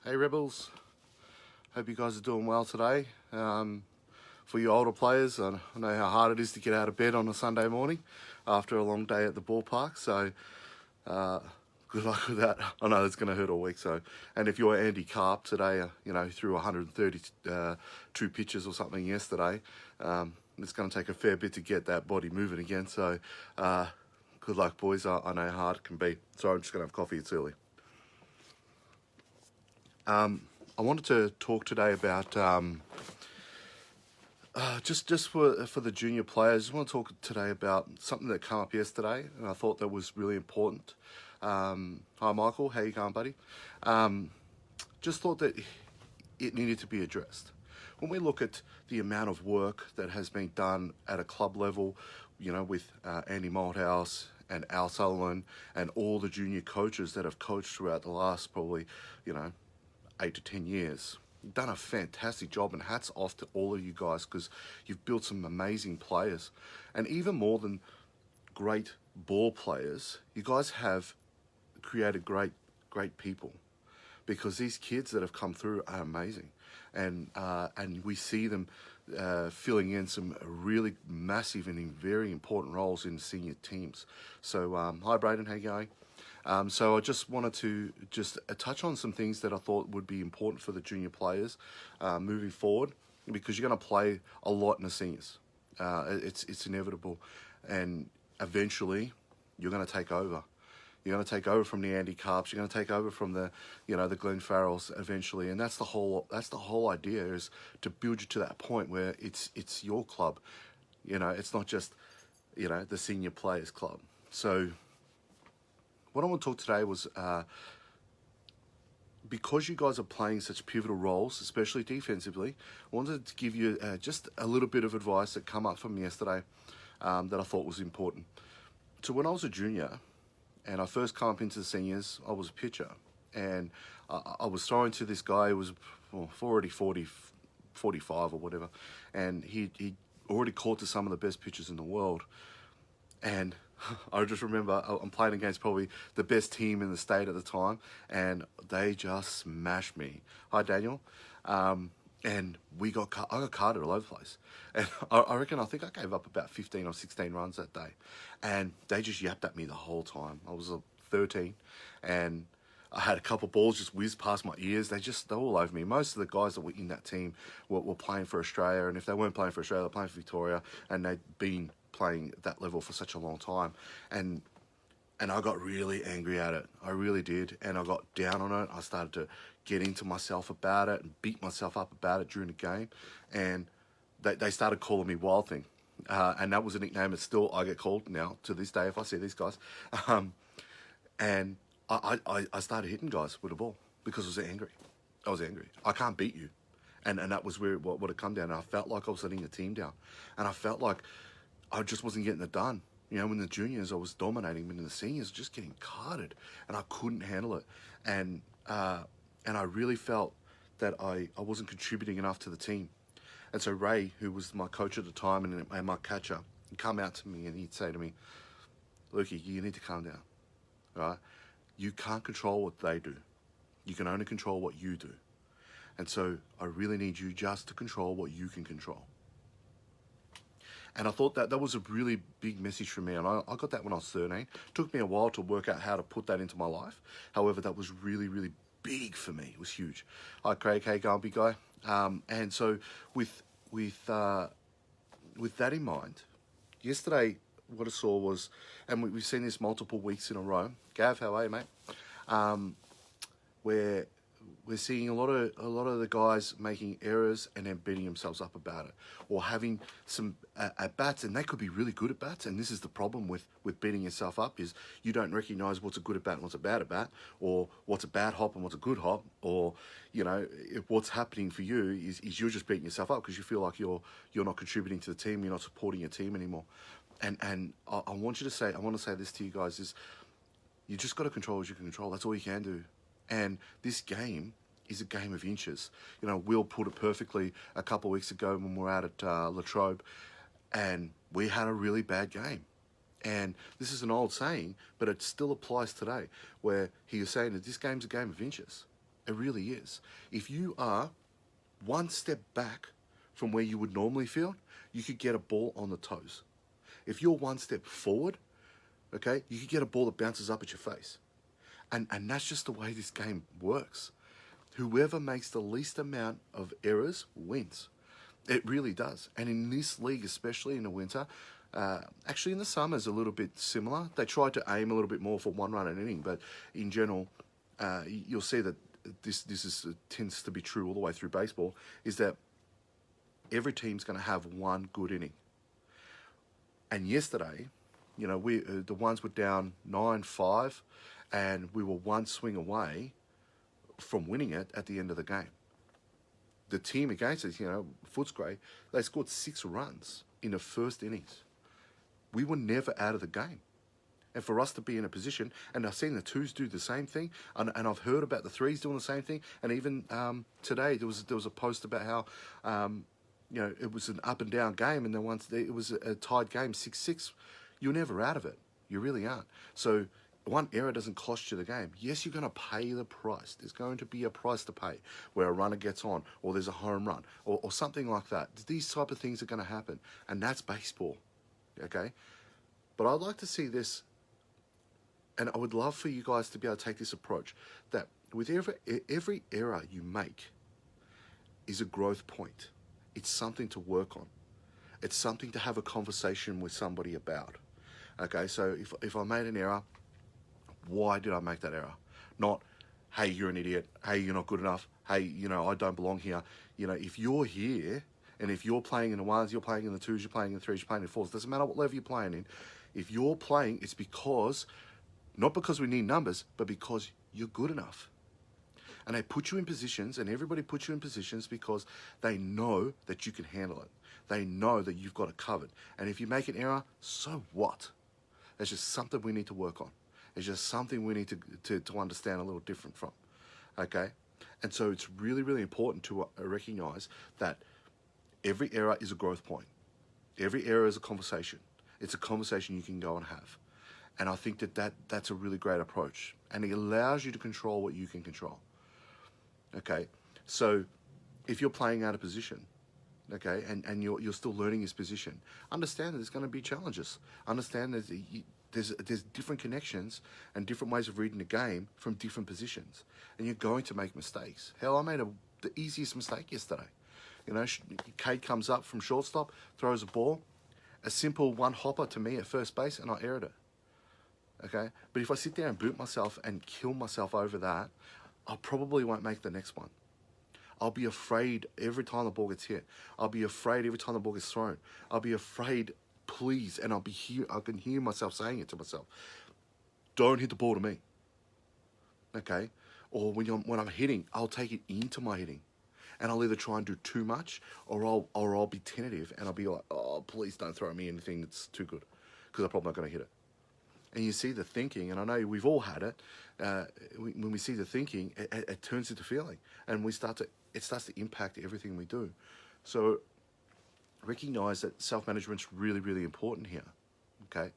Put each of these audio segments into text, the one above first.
Hey Rebels, hope you guys are doing well today. For you older players, I know how hard it is to get out of bed on a Sunday morning after a long day at the ballpark, so uh, good luck with that. I know it's going to hurt all week. And if you're Andy Carp today, threw 132 pitches or something yesterday, it's going to take a fair bit to get that body moving again, so good luck boys. I know how hard it can be. Sorry, I'm just going to have coffee, it's early. I wanted to talk today about just for the junior players. I just want to talk today about something that came up yesterday, and I thought that was really important. Hi, Michael. How you going, buddy? Just thought that it needed to be addressed. When we look at the amount of work that has been done at a club level, with Andy Malthouse and Al Sullivan and all the junior coaches that have coached throughout the last probably, 8 to 10 years. You've done a fantastic job, and hats off to all of you guys, because you've built some amazing players. And even more than great ball players, you guys have created great people, because these kids that have come through are amazing. And we see them filling in some really massive and very important roles in senior teams. So hi Braden, how you going? So I just wanted to touch on some things that I thought would be important for the junior players moving forward, because you're going to play a lot in the seniors. It's inevitable, and eventually you're going to take over. You're going to take over from the Andy Carps. You're going to take over from the Glenn Farrells eventually, and that's the whole idea, is to build you to that point where it's your club. It's not just the senior players club. So what I want to talk today was, because you guys are playing such pivotal roles, especially defensively, I wanted to give you just a little bit of advice that come up from yesterday that I thought was important. So when I was a junior and I first came up into the seniors, I was a pitcher, and I was throwing to this guy who was already 40, 45 or whatever, and he already caught to some of the best pitchers in the world. And I just remember I'm playing against probably the best team in the state at the time, and they just smashed me. Hi, Daniel. And I got carded all over the place. And I think I gave up about 15 or 16 runs that day. And they just yapped at me the whole time. I was 13, and I had a couple of balls just whiz past my ears. They're all over me. Most of the guys that were in that team were playing for Australia, and if they weren't playing for Australia, they were playing for Victoria, and they'd been playing at that level for such a long time. And I got really angry at it. I really did. And I got down on it. I started to get into myself about it and beat myself up about it during the game. And they started calling me Wild Thing. And that was a nickname that still I get called now to this day if I see these guys. And I started hitting guys with a ball because I was angry. I can't beat you. And that was where what it come down. And I felt like I was letting the team down. And I felt like I just wasn't getting it done. In the juniors, I was dominating, but in the seniors, just getting carded, and I couldn't handle it. And I really felt that I wasn't contributing enough to the team. And so Ray, who was my coach at the time and my catcher, he'd come out to me and he'd say to me, "Lukey, you need to calm down, right? You can't control what they do. You can only control what you do. And so I really need you just to control what you can control." And I thought that was a really big message for me. And I got that when I was 13. It took me a while to work out how to put that into my life. However, that was really, really big for me. It was huge. Hi, Craig. Hey, go, big guy. And so with that in mind, yesterday what I saw was, and we've seen this multiple weeks in a row. Gav, how are you, mate? Where we're seeing a lot of the guys making errors and then beating themselves up about it, or having some at bats, and they could be really good at bats. And this is the problem with beating yourself up, is you don't recognize what's a good at bat and what's a bad at bat, or what's a bad hop and what's a good hop, or if what's happening for you is you're just beating yourself up because you feel like you're not contributing to the team, you're not supporting your team anymore. And I want to say this to you guys, is you just got to control what you can control. That's all you can do. And this game is a game of inches. Will put it perfectly a couple of weeks ago when we were out at Latrobe, and we had a really bad game. And this is an old saying, but it still applies today, where he was saying that this game's a game of inches. It really is. If you are one step back from where you would normally field, you could get a ball on the toes. If you're one step forward, okay, you could get a ball that bounces up at your face. And that's just the way this game works. Whoever makes the least amount of errors wins. It really does. And in this league, especially in the winter, actually in the summer is a little bit similar. They try to aim a little bit more for 1 run an inning, but in general, you'll see that this tends to be true all the way through baseball, is that every team's going to have one good inning. And yesterday, you know, the ones were down 9-5, and we were one swing away from winning it at the end of the game. The team against us, you know, Footscray, they scored 6 runs in the first innings. We were never out of the game. And for us to be in a position, and I've seen the 2s do the same thing, and I've heard about the 3s doing the same thing, and even today there was a post about how you know, it was an up and down game, and then once it was a tied game, 6-6, you're never out of it. You really aren't. So one error doesn't cost you the game. Yes, you're going to pay the price. There's going to be a price to pay where a runner gets on, or there's a home run, or something like that. These type of things are going to happen, and that's baseball, okay? But I'd like to see this, and I would love for you guys to be able to take this approach, that with every error you make is a growth point. It's something to work on. It's something to have a conversation with somebody about. Okay, so if I made an error, why did I make that error? Not, hey, you're an idiot. Hey, you're not good enough. Hey, you know, I don't belong here. You know, if you're here, and if you're playing in the 1s, you're playing in the 2s, you're playing in the 3s, you're playing in the 4s, doesn't matter what level you're playing in. If you're playing, it's because, not because we need numbers, but because you're good enough. And they put you in positions, and everybody puts you in positions because they know that you can handle it. They know that you've got it covered. And if you make an error, so what? It's just something we need to work on. It's just something we need to understand a little different from, okay? And so it's really, really important to recognize that every error is a growth point. Every error is a conversation. It's a conversation you can go and have. And I think that's a really great approach. And it allows you to control what you can control. Okay, so if you're playing out of position, okay, and you're still learning this position, understand that there's going to be challenges. Understand that there's different connections and different ways of reading the game from different positions, and you're going to make mistakes. Hell, I made the easiest mistake yesterday. You know, Cade comes up from shortstop, throws a ball, a simple one hopper to me at first base, and I erred it. Okay, but if I sit there and boot myself and kill myself over that, I probably won't make the next one. I'll be afraid every time the ball gets hit. I'll be afraid every time the ball gets thrown. I'll be afraid, please, and I can hear myself saying it to myself. Don't hit the ball to me. Okay? Or when I'm hitting, I'll take it into my hitting. And I'll either try and do too much, or I'll be tentative, and I'll be like, oh, please don't throw me anything that's too good, because I'm probably not going to hit it. And you see the thinking, and I know we've all had it. When we see the thinking, it turns into feeling, and it starts to impact everything we do. So recognize that self-management's really, really important here. Okay,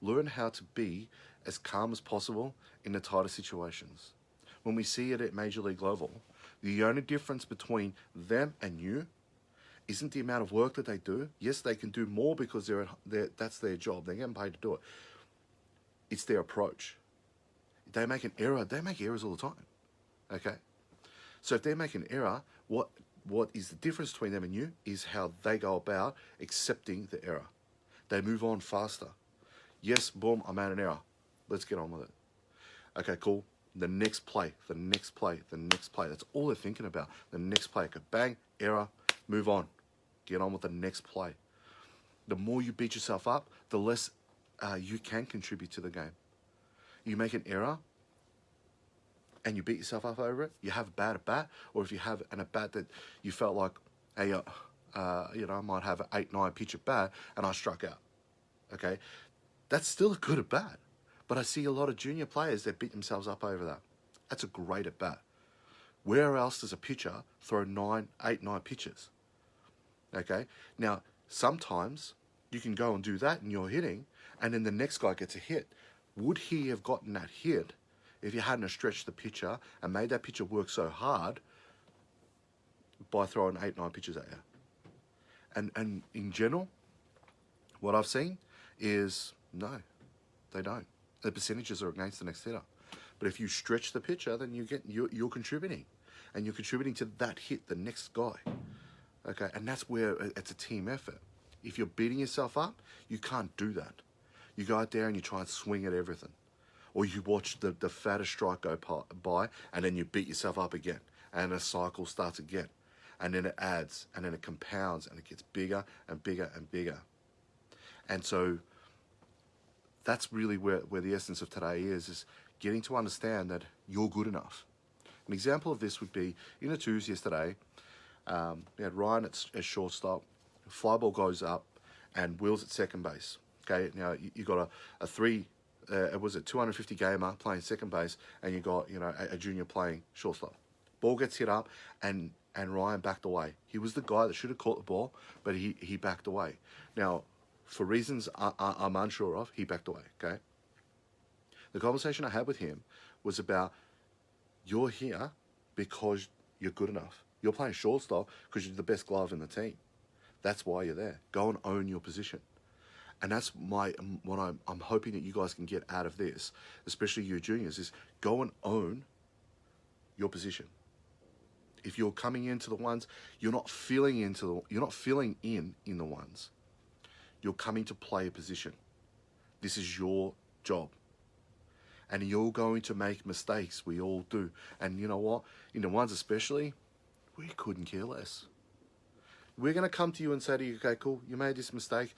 learn how to be as calm as possible in the tighter situations. When we see it at Major League level, the only difference between them and you isn't the amount of work that they do. Yes, they can do more because that's their job. They're getting paid to do it. It's their approach. They make an error. They make errors all the time. Okay? So if they make an error, what is the difference between them and you is how they go about accepting the error. They move on faster. Yes, boom, I made an error. Let's get on with it. Okay, cool. The next play, the next play, the next play. That's all they're thinking about. The next play. Okay, bang, error, move on. Get on with the next play. The more you beat yourself up, the less you can contribute to the game. You make an error and you beat yourself up over it, you have a bad at bat, or if you have an at bat that you felt like, hey, you know, I might have an 8-9 pitch at bat and I struck out. Okay, that's still a good at bat. But I see a lot of junior players that beat themselves up over that. That's a great at bat. Where else does a pitcher throw 8-9 pitches? Okay, now sometimes you can go and do that and you're hitting, and then the next guy gets a hit. Would he have gotten that hit if you hadn't stretched the pitcher and made that pitcher work so hard by throwing 8, 9 pitches at you. And in general, what I've seen is no, they don't. The percentages are against the next hitter. But if you stretch the pitcher, then you're contributing, and you're contributing to that hit, the next guy. Okay, and that's where it's a team effort. If you're beating yourself up, you can't do that. You go out there and you try and swing at everything, or you watch the fattest strike go by, and then you beat yourself up again, and the cycle starts again, and then it adds, and then it compounds, and it gets bigger and bigger and bigger. And so that's really where the essence of today is getting to understand that you're good enough. An example of this would be in the twos yesterday. We had Ryan at shortstop. Fly ball goes up, and Will's at second base. Okay, now you got a 250 gamer playing second base, and you got a junior playing shortstop. Ball gets hit up, and Ryan backed away. He was the guy that should have caught the ball, but he backed away. Now, for reasons I'm unsure of, he backed away. Okay. The conversation I had with him was about, you're here because you're good enough. You're playing shortstop because you're the best glove in the team. That's why you're there. Go and own your position. And that's what I'm hoping that you guys can get out of this, especially you juniors, is go and own your position. If you're coming into the ones, you're not filling in the ones. You're coming to play a position. This is your job. And you're going to make mistakes. We all do. And you know what? In the ones especially, we couldn't care less. We're going to come to you and say to you, okay, cool, you made this mistake.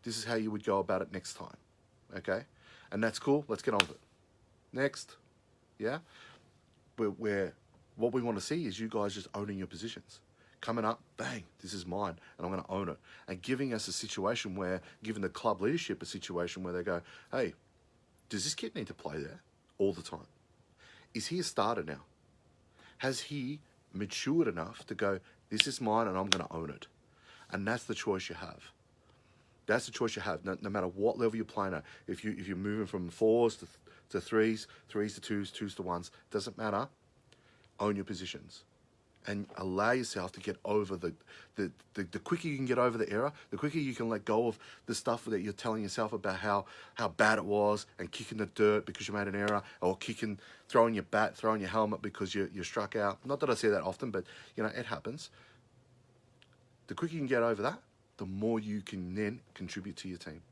This is how you would go about it next time. Okay? And that's cool. Let's get on with it. Next. Yeah? What we want to see is you guys just owning your positions. Coming up, bang, this is mine, and I'm going to own it. And giving us a situation where, giving the club leadership a situation where they go, hey, does this kid need to play there all the time? Is he a starter now? Has he matured enough to go, this is mine and I'm going to own it? And that's the choice you have. That's the choice you have, no matter what level you're playing at. If you're moving from 4s to 3s, 3s to 2s, 2s to 1s, doesn't matter. Own your positions. And allow yourself to get over the quicker you can get over the error, the quicker you can let go of the stuff that you're telling yourself about how bad it was, and kicking the dirt because you made an error, or throwing your bat, throwing your helmet because you struck out. Not that I say that often, but it happens. The quicker you can get over that, the more you can then contribute to your team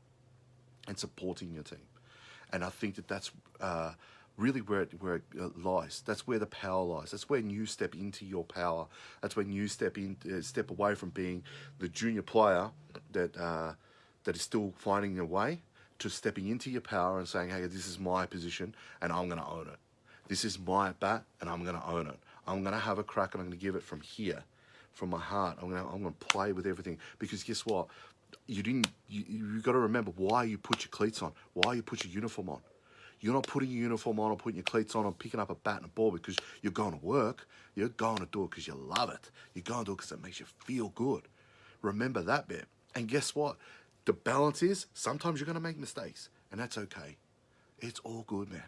and supporting your team. And I think that's really where it lies. That's where the power lies. That's when you step into your power. That's when you step away from being the junior player that is still finding their way, to stepping into your power and saying, hey, this is my position and I'm going to own it. This is my bat and I'm going to own it. I'm going to have a crack and I'm going to give it from here, from my heart. I'm going to play with everything, because guess what? You got to remember why you put your cleats on, why you put your uniform on. You're not putting your uniform on or putting your cleats on or picking up a bat and a ball because you're going to work. You're going to do it because you love it. You're going to do it because it makes you feel good. Remember that bit. And guess what? The balance is sometimes you're going to make mistakes, and that's okay. It's all good, man.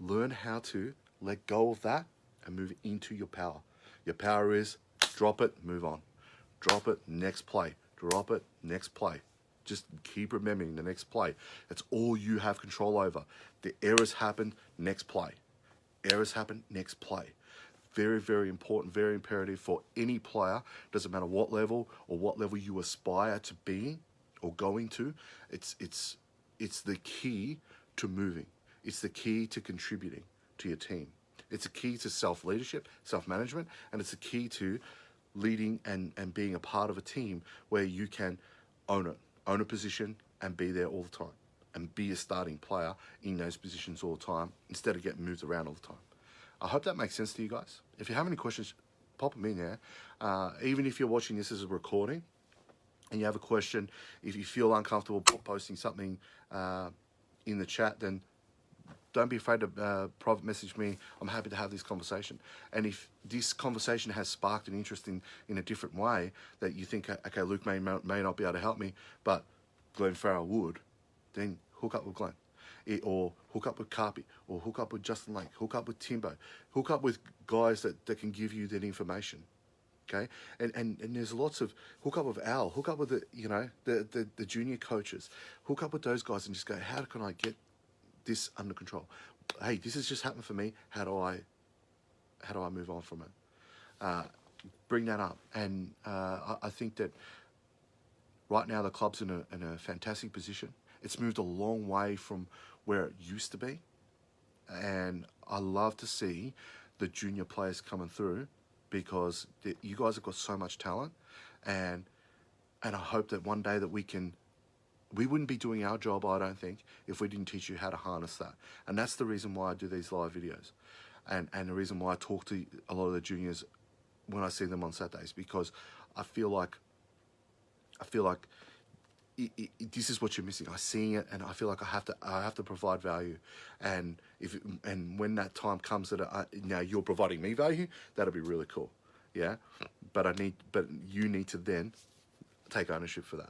Learn how to let go of that and move into your power. Your power is drop it, move on. Drop it, next play. Drop it, next play. Just keep remembering the next play. That's all you have control over. The errors happen, next play. Errors happen, next play. Very, very important, very imperative for any player. Doesn't matter what level or what level you aspire to being or going to. It's the key to moving. It's the key to contributing to your team. It's a key to self-leadership, self-management, and it's a key to leading and being a part of a team where you can own it. Own a position and be there all the time, and be a starting player in those positions all the time instead of getting moved around all the time. I hope that makes sense to you guys. If you have any questions, pop them in there. Even if you're watching this as a recording and you have a question, if you feel uncomfortable posting something in the chat, then don't be afraid to private message me. I'm happy to have this conversation. And if this conversation has sparked an interest in a different way, that you think, okay, Luke may not be able to help me, but Glenn Farrell would, then hook up with Glenn. or hook up with Carpy, or hook up with Justin Lake, hook up with Timbo, hook up with guys that can give you that information. Okay, and there's lots of, hook up with Al, hook up with the junior coaches, hook up with those guys and just go, how can I get this under control? Hey, this has just happened for me. How do I move on from it? Bring that up, and I think that right now the club's in a fantastic position. It's moved a long way from where it used to be, and I love to see the junior players coming through, because you guys have got so much talent, and I hope that one day that we wouldn't be doing our job, I don't think, if we didn't teach you how to harness that. And that's the reason why I do these live videos, and the reason why I talk to a lot of the juniors when I see them on Saturdays, because I feel like this is what you're missing. I'm seeing it, and I feel like I have to provide value. And when that time comes that now you're providing me value, that'll be really cool. Yeah, but you need to then take ownership for that,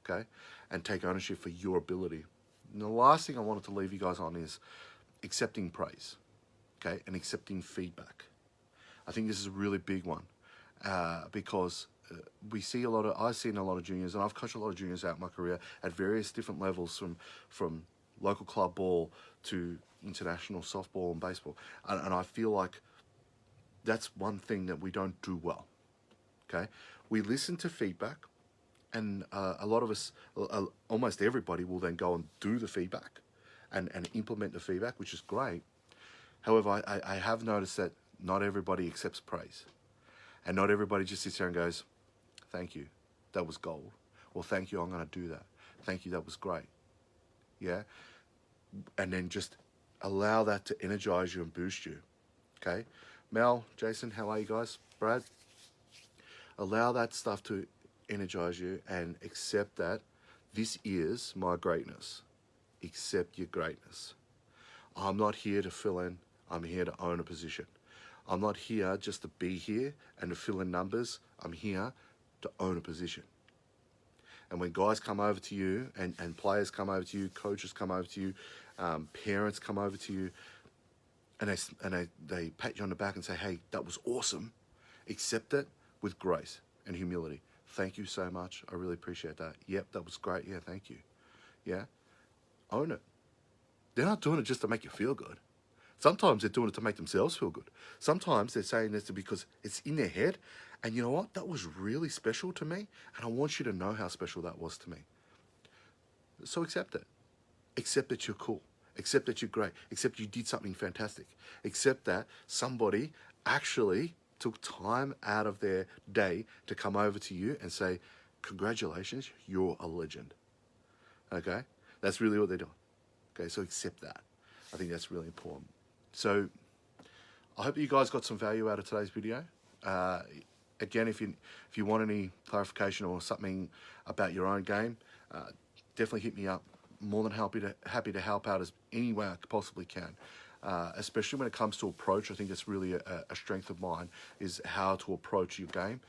okay, and take ownership for your ability. And the last thing I wanted to leave you guys on is accepting praise, okay, and accepting feedback. I think this is a really big one, because I've seen a lot of juniors, and I've coached a lot of juniors out in my career at various different levels, from local club ball to international softball and baseball, and I feel like that's one thing that we don't do well. Okay, we listen to feedback, and a lot of us, almost everybody, will then go and do the feedback and implement the feedback, which is great. However, I have noticed that not everybody accepts praise, and not everybody just sits there and goes, thank you, that was gold. Or thank you, I'm going to do that. Thank you, that was great. Yeah? And then just allow that to energize you and boost you. Okay? Mel, Jason, how are you guys? Brad? Allow that stuff to energize you and accept that this is my greatness. Accept your greatness. I'm not here to fill in. I'm here to own a position. I'm not here just to be here and to fill in numbers. I'm here to own a position. And when guys come over to you, and players come over to you, coaches come over to you, parents come over to you, and they pat you on the back and say, hey, that was awesome, accept it with grace and humility. Thank you so much. I really appreciate that. Yep, that was great. Yeah, thank you. Yeah, own it. They're not doing it just to make you feel good. Sometimes they're doing it to make themselves feel good. Sometimes they're saying this because it's in their head. And you know what? That was really special to me. And I want you to know how special that was to me. So accept it. Accept that you're cool. Accept that you're great. Accept you did something fantastic. Accept that somebody actually took time out of their day to come over to you and say, congratulations, you're a legend. Okay? That's really what they're doing. Okay, so accept that. I think that's really important. So I hope you guys got some value out of today's video. Again, if you want any clarification or something about your own game, definitely hit me up. More than happy to help out as any way I possibly can. Especially when it comes to approach, I think that's really a strength of mine, is how to approach your game.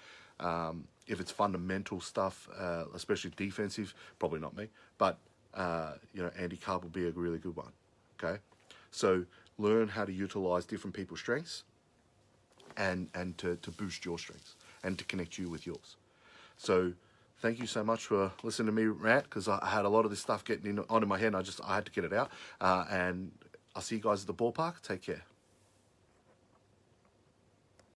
If it's fundamental stuff, especially defensive, probably not me, but Andy Carp will be a really good one. Okay, so learn how to utilize different people's strengths and to boost your strengths and to connect you with yours. So thank you so much for listening to me rant, because I had a lot of this stuff getting onto my head, and I had to get it out. And I'll see you guys at the ballpark. Take care.